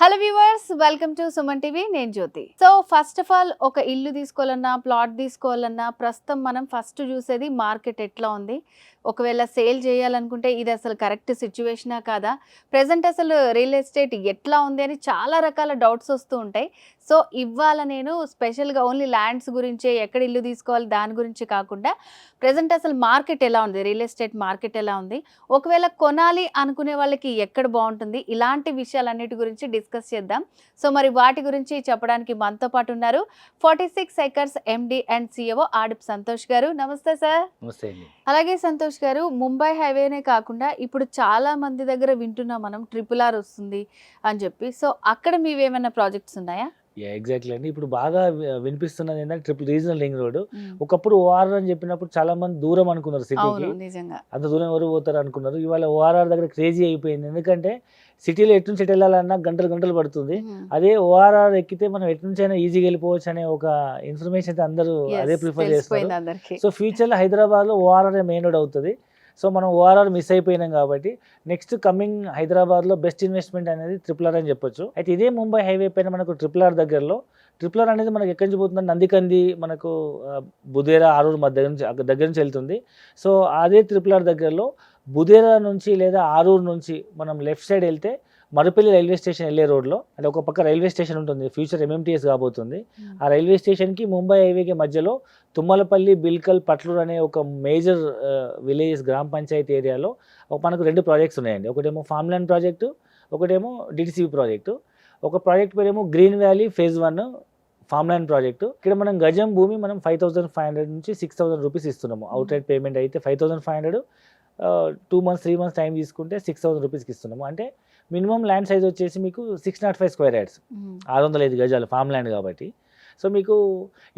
Hello viewers, welcome to Suman TV. నేను జ్యోతి. So first of all ఒక ఇల్లు తీసుకోవాలన్నా, ప్లాట్ తీసుకోవాలన్నా ప్రస్తుతం మనం ఫస్ట్ చూసేది మార్కెట్ ఎట్లా ఉంది. ఒకవేళ సేల్ చేయాలనుకుంటే ఇది అసలు కరెక్ట్ సిచ్యువేషనా కాదా, ప్రజెంట్ అసలు రియల్ ఎస్టేట్ ఎట్లా ఉంది అని చాలా రకాల డౌట్స్ వస్తూ ఉంటాయి. సో ఇవాళ నేను స్పెషల్గా ఓన్లీ ల్యాండ్స్ గురించే, ఎక్కడ ఇల్లు తీసుకోవాలి దాని గురించి కాకుండా ప్రజెంట్ అసలు మార్కెట్ ఎలా ఉంది, రియల్ ఎస్టేట్ మార్కెట్ ఎలా ఉంది, ఒకవేళ కొనాలి అనుకునే వాళ్ళకి ఎక్కడ బాగుంటుంది, ఇలాంటి విషయాలన్నిటి గురించి డిస్కస్ చేద్దాం. సో మరి వాటి గురించి చెప్పడానికి మనతో పాటు ఉన్నారు 46 acres MD and CEO Aadip Santosh garu. నమస్తే సార్. నమస్తే అండి. అలాగే సంతోష్ గారు, ముంబై హైవేనే కాకుండా ఇప్పుడు చాలా మంది దగ్గర వింటున్నాం మనం RRR వస్తుంది అని చెప్పి. సో అక్కడ మీవేమైనా ప్రాజెక్ట్స్ ఉన్నాయా? ఎగ్జాక్ట్లీ అండి. ఇప్పుడు బాగా వినిపిస్తున్నది ఏంటంటే ట్రిపుల్ రీజనల్ రింగ్ రోడ్. ఒకప్పుడు ఓఆర్ఆర్ అని చెప్పినప్పుడు చాలా మంది దూరం అనుకున్నారు సిటీకి. నిజంగా అంత దూరం ఎవరు పోతారు అనుకున్నారు. ఇవాళ ఓఆర్ఆర్ దగ్గర క్రేజీ అయిపోయింది. ఎందుకంటే సిటీలో ఎటు నుంచి ఎటు వెళ్ళాలన్నా గంటలు గంటలు పడుతుంది. అదే ఓఆర్ఆర్ ఎక్కితే మనం ఎటు నుంచి అయినా ఈజీగా వెళ్ళిపోవచ్చు అనే ఒక ఇన్ఫర్మేషన్ అయితే అందరూ అదే ప్రిఫర్ చేస్తారు. సో ఫ్యూచర్లో హైదరాబాద్లో ఓఆర్ఆర్ మెయిన్ రోడ్ అవుతుంది. సో మనం ఓఆర్ఆర్ మిస్ అయిపోయినాం కాబట్టి నెక్స్ట్ కమింగ్ హైదరాబాద్లో బెస్ట్ ఇన్వెస్ట్మెంట్ అనేది RRR అని చెప్పొచ్చు. అయితే ఇదే ముంబై హైవే పైన మనకు RRR దగ్గరలో, RRR అనేది మనకు ఎక్కడి నుంచి పోతుంది, నందికంది మనకు బుదేరా ఆరూరు దగ్గర నుంచి వెళ్తుంది. సో అదే RRR దగ్గరలో బుదేరా నుంచి లేదా ఆరూరు నుంచి మనం లెఫ్ట్ సైడ్ వెళ్తే మరుపల్లి రైల్వే స్టేషన్ వెళ్ళే రోడ్లో, అంటే ఒక పక్క రైల్వే స్టేషన్ ఉంటుంది, ఫ్యూచర్ MMTS కాబోతుంది. ఆ రైల్వే స్టేషన్కి ముంబై హైవేకి మధ్యలో తుమ్మలపల్లి, బిల్కల్, పట్లూరు అనే ఒక మేజర్ విలేజెస్ గ్రామ పంచాయతీ ఏరియాలో మనకు 2 ప్రాజెక్ట్స్ ఉన్నాయండి. ఒకటేమో ఫామ్ ల్యాండ్ ప్రాజెక్టు, ఒకటేమో DTCP ప్రాజెక్టు. ఒక ప్రాజెక్ట్ పేరేమో green valley phase 1 farm land project. ఇక్కడ మనం గజం భూమి మనం 5,500 నుంచి 6,000 రూపీస్ ఇస్తున్నాము. అవుట్ రైట్ పేమెంట్ అయితే 5,500, 2 months 3 months టైం తీసుకుంటే 6,000 రూపీస్కి ఇస్తున్నాము. అంటే మినిమం ల్యాండ్ సైజ్ వచ్చేసి మీకు 605 స్క్వేర్ యార్డ్స్, 605 గజాలు ఫామ్ ల్యాండ్ కాబట్టి. సో మీకు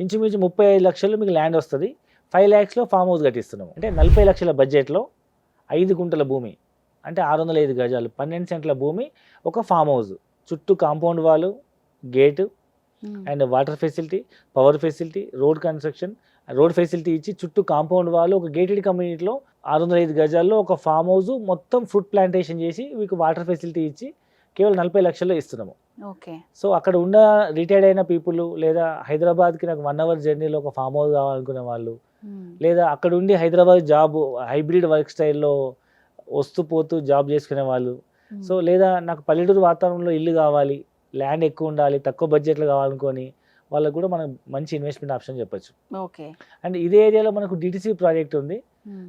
ఇంచుమించు 35 లక్షలు మీకు ల్యాండ్ వస్తుంది. 5 lakhsలో ఫామ్ హౌస్ కట్టిస్తున్నాము. అంటే 40 లక్షల బడ్జెట్లో 5 గుంటల భూమి, అంటే 605 గజాలు, 12 సెంట్ల భూమి, ఒక ఫామ్ హౌస్, చుట్టూ compound wall, gate and water facility, power facility, road construction, road facility ఇచ్చి చుట్టూ కాంపౌండ్ వాళ్ళు ఒక గేటెడ్ కమ్యూనిటీలో 605 గజాల్లో ఒక ఫామ్ హౌస్ మొత్తం ఫ్రూట్ ప్లాంటేషన్ చేసి మీకు వాటర్ ఫెసిలిటీ ఇచ్చి కేవలం 40 లక్షల్లో ఇస్తున్నాము. ఓకే. సో అక్కడ ఉన్న రిటైర్డ్ అయిన పీపుల్, లేదా హైదరాబాద్కి నాకు 1 hour జర్నీలో ఒక ఫామ్ హౌస్ కావాలనుకునే వాళ్ళు, లేదా అక్కడ ఉండి హైదరాబాద్ జాబ్ హైబ్రిడ్ వర్క్ స్టైల్లో వస్తూ పోతూ జాబ్ చేసుకునే వాళ్ళు, సో లేదా నాకు పల్లెటూరు వాతావరణంలో ఇల్లు కావాలి, ల్యాండ్ ఎక్కువ ఉండాలి, తక్కువ బడ్జెట్లో కావాలనుకొని వాళ్ళకు కూడా మనం మంచి ఇన్వెస్ట్మెంట్ ఆప్షన్ చెప్పొచ్చు. ఓకే. అండ్ ఇదే ఏరియాలో మనకు DTCP ప్రాజెక్ట్ ఉంది.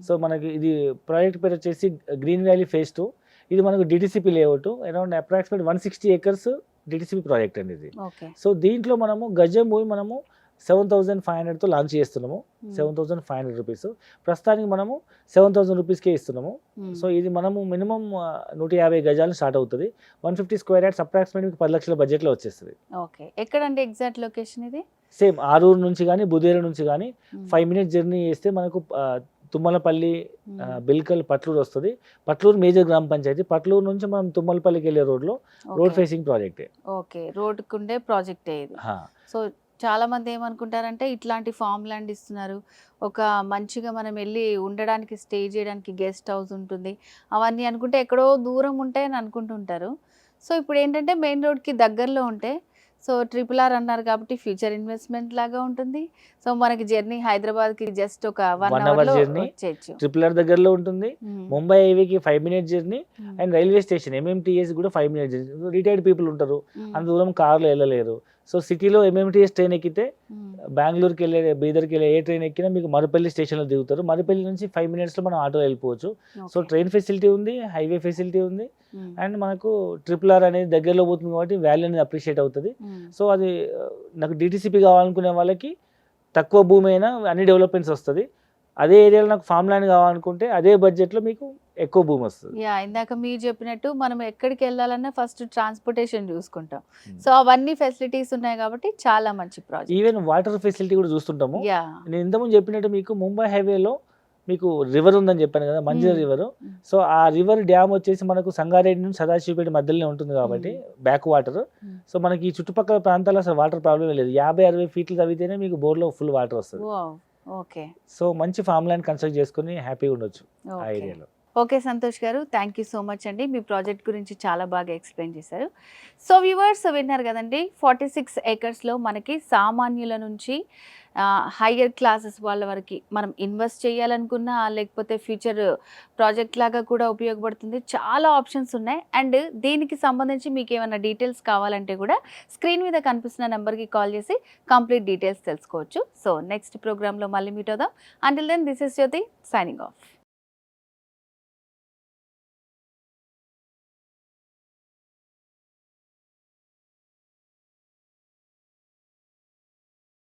సో మనకి ఇది ప్రాజెక్ట్ పేరు వచ్చేసి గ్రీన్ వ్యాలీ ఫేజ్ 2. ఇది మనకు DTCP layout, around approximate 160 acres DTCP project అండి ఇది. సో దీంట్లో మనము గజం భూమి మనము 7,500తో లాంచ్ చేస్తున్నాము. 7,500 రూపీస్ ప్రస్తుతానికి మనము 7,000 రూపీస్కే ఇస్తున్నాము. సో ఇది మనము మినిమం 150 గజాలు స్టార్ట్ అవుతుంది. 150 స్క్వేర్ యార్డ్స్ అప్రాక్సిమేట్ 10 లక్షల బడ్జెట్లో వచ్చేస్తుంది. ఓకే. ఎక్కడండి ఎగ్జాక్ట్ లొకేషన్ ఇది? సేమ్ ఆరూరు నుంచి కానీ బుదేరా నుంచి కానీ 5 minutes జర్నీ చేస్తే మనకు తుమ్మలపల్లి, బిల్కల్, పట్లూరు వస్తుంది. పట్లూరు మేజర్ గ్రామ పంచాయతీ. పట్లూరు నుంచి మనం తుమ్మలపల్లికి వెళ్ళే రోడ్లో రోడ్ ఫేసింగ్ ప్రాజెక్టే. ఓకే. రోడ్కు ఉండే ప్రాజెక్టే ఇది. సో చాలా మంది ఏమనుకుంటారంటే ఇట్లాంటి ఫామ్ ల్యాండ్ ఇస్తున్నారు, ఒక మంచిగా మనం వెళ్ళి ఉండడానికి, స్టే చేయడానికి గెస్ట్ హౌస్ ఉంటుంది, అవన్నీ అనుకుంటే ఎక్కడో దూరం ఉంటాయని అనుకుంటుంటారు. సో ఇప్పుడు ఏంటంటే మెయిన్ రోడ్కి దగ్గరలో ఉంటే, సో RRR అన్నారు కాబట్టి ఫ్యూచర్ ఇన్వెస్ట్మెంట్ లాగా ఉంటుంది. సో మనకి జర్నీ హైదరాబాద్కి జస్ట్ ఒక 1 hour జర్నీ RRR దగ్గరలో ఉంటుంది. ముంబై హైవేకి 5 minutes journey and railway station MMTS కూడా 5 minutes జర్నీ. రిటైర్డ్ పీపుల్ ఉంటారు, అంత దూరం కార్లో వెళ్ళలేరు. సో సిటీలో MMTS ట్రైన్ ఎక్కితే బెంగళూరుకి వెళ్ళే, బీదర్కి వెళ్ళే ఏ ట్రైన్ ఎక్కినా మీకు మరుపల్లి స్టేషన్లో దిగుతారు. మరుపల్లి నుంచి 5 minutesలో మనం ఆటో వెళ్ళిపోవచ్చు. సో ట్రైన్ ఫెసిలిటీ ఉంది, హైవే ఫెసిలిటీ ఉంది, అండ్ మనకు RRR అనేది దగ్గరలో పోతుంది కాబట్టి వాల్యూ అనేది అప్రిషియేట్ అవుతుంది. సో అది నాకు DTCP కావాలనుకునే వాళ్ళకి తక్కువ భూమి అయినా అన్ని డెవలప్మెంట్స్ వస్తుంది. అదే ఏరియాలో నాకు ఫామ్ ల్యాండ్ కావాలనుకుంటే అదే బడ్జెట్లో మీకు ఎక్కువ భూమి వస్తుంది. ఇందాక మీరు చెప్పినట్టు మనం ఎక్కడికి వెళ్ళాలన్నా ఫస్ట్ ట్రాన్స్పోర్టేషన్ చూసుకుంటాం. సో అవన్నీ ఫెసిలిటీస్ ఉన్నాయి కాబట్టి చాలా మంచి ప్రాజెక్ట్. ఈవెన్ వాటర్ ఫెసిలిటీ కూడా చూస్తుంటాము. నేను ఇంతకుముందు చెప్పినట్టు మీకు ముంబై హైవేలో మీకు రివర్ ఉందని చెప్పాను కదా, మంజర్ రివర్. సో ఆ రివర్ డ్యామ్ వచ్చేసి మనకు సంగారెడ్డి నుంచి సదాశివపేట మధ్యలోనే ఉంటుంది కాబట్టి బ్యాక్ వాటర్. సో మనకి ఈ చుట్టుపక్కల ప్రాంతాల్లో అసలు వాటర్ ప్రాబ్లం లేదు. 50-60 ఫీట్లు తవ్వితేనే మీకు బోర్లో ఫుల్ వాటర్ వస్తుంది. ఓకే. సో మంచి ఫామ్ ల్యాండ్ కన్స్ట్రక్ట్ చేసుకుని హ్యాపీగా ఉండొచ్చు ఆ ఏరియాలో. ఓకే సంతోష్ గారు, థ్యాంక్ యూ సో మచ్ అండి. మీ ప్రాజెక్ట్ గురించి చాలా బాగా ఎక్స్ప్లెయిన్ చేశారు. సో వ్యూవర్స్ విన్నారు కదండి, 46 ఏకర్స్లో మనకి సామాన్యుల నుంచి హయ్యర్ క్లాసెస్ వాళ్ళ వరకు మనం ఇన్వెస్ట్ చేయాలనుకున్నా, లేకపోతే ఫ్యూచర్ ప్రాజెక్ట్ లాగా కూడా ఉపయోగపడుతుంది. చాలా ఆప్షన్స్ ఉన్నాయి. అండ్ దీనికి సంబంధించి మీకు ఏమైనా డీటెయిల్స్ కావాలంటే కూడా స్క్రీన్ మీద కనిపిస్తున్న నెంబర్కి కాల్ చేసి కంప్లీట్ డీటెయిల్స్ తెలుసుకోవచ్చు. సో నెక్స్ట్ ప్రోగ్రాంలో మళ్ళీ మీట్ అవుదాం. Until then this is Jyothi signing of.